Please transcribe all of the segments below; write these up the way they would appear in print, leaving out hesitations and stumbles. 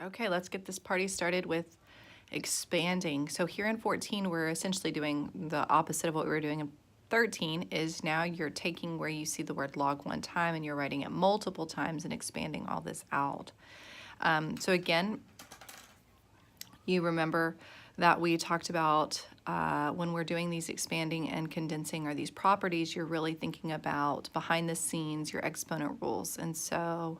Okay, let's get this party started with expanding. So here in 14, we're essentially doing the opposite of what we were doing in 13 is now you're taking where you see the word log one time and you're writing it multiple times and expanding all this out. So again, you remember that we talked about when we're doing these expanding and condensing or these properties, you're really thinking about behind the scenes, your exponent rules. And so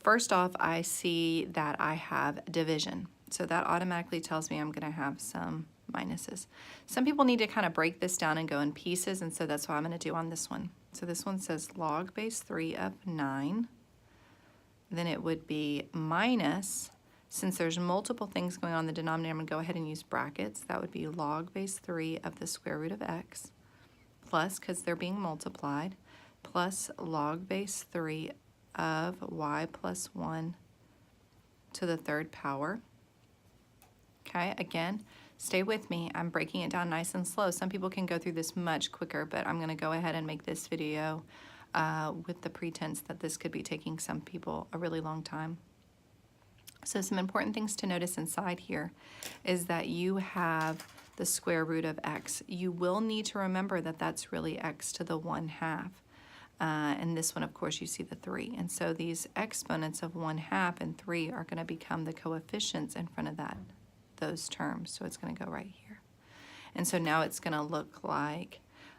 first off, I see that I have division. So that automatically tells me I'm going to have some minuses. Some people need to kind of break this down and go in pieces, and so that's what I'm going to do on this one. So this one says log base 3 of 9. Then it would be minus, since there's multiple things going on in the denominator, I'm going to go ahead and use brackets. That would be log base 3 of the square root of x, plus, because they're being multiplied, plus log base 3 of y plus 1 to the third power. Okay, again, stay with me. I'm breaking it down nice and slow. Some people can go through this much quicker, but I'm going to go ahead and make this video with the pretense that this could be taking some people a really long time. So some important things to notice inside here is that you have the square root of x. You will need to remember that that's really x to the 1/2. And this one, of course, you see the 3. And so these exponents of 1/2 and 3 are going to become the coefficients in front of those terms. So it's going to go right here. And so now it's going to look like,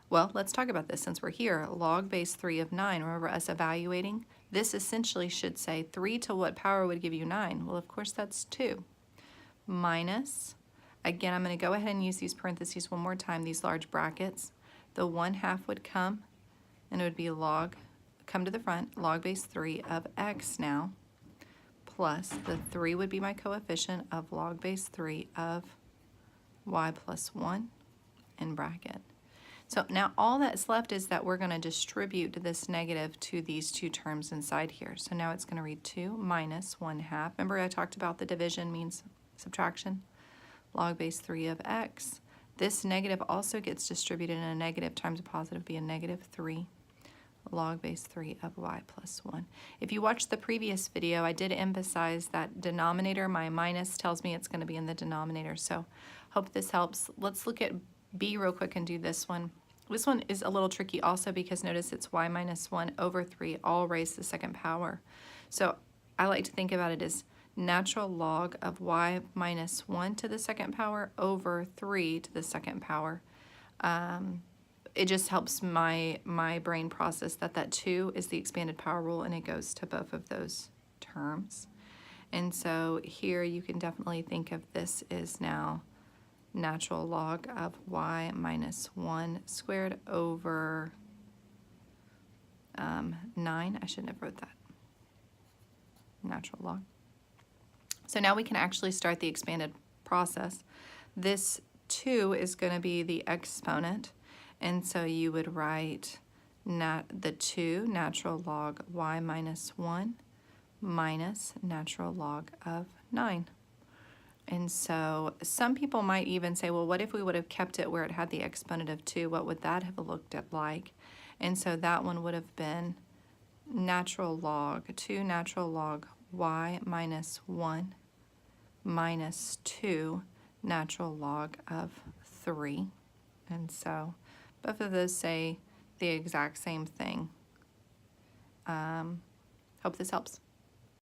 well, let's talk about this since we're here. Log base 3 of 9, remember us evaluating? This essentially should say 3 to what power would give you 9? Well, of course, that's 2. Minus, again, I'm going to go ahead and use these parentheses one more time, these large brackets. The 1/2 would come, and it would be log, come to the front, log base 3 of x now, plus the 3 would be my coefficient of log base 3 of y plus 1 in bracket. So now all that's left is that we're going to distribute this negative to these two terms inside here. So now it's going to read 2 minus 1/2. Remember I talked about the division means subtraction? Log base 3 of x. This negative also gets distributed, and a negative times a positive be a negative 3. Log base 3 of y plus 1. If you watched the previous video, I did emphasize that denominator, my minus tells me it's going to be in the denominator. So hope this helps. Let's look at B real quick and do this one. This one is a little tricky also because notice it's y minus 1 over 3 all raised to the second power. So I like to think about it as natural log of y minus 1 to the second power over 3 to the second power. It just helps my brain process that 2 is the expanded power rule and it goes to both of those terms. And so here you can definitely think of this as now natural log of y minus 1 squared over 9. I shouldn't have wrote that. Natural log. So now we can actually start the expanded process. This 2 is going to be the exponent. And so you would write the 2 natural log y minus 1 minus natural log of 9. And so some people might even say, well, what if we would have kept it where it had the exponent of 2? What would that have looked at like? And so that one would have been natural log, 2 natural log y minus 1 minus 2 natural log of 3. And so both of those say the exact same thing. Hope this helps.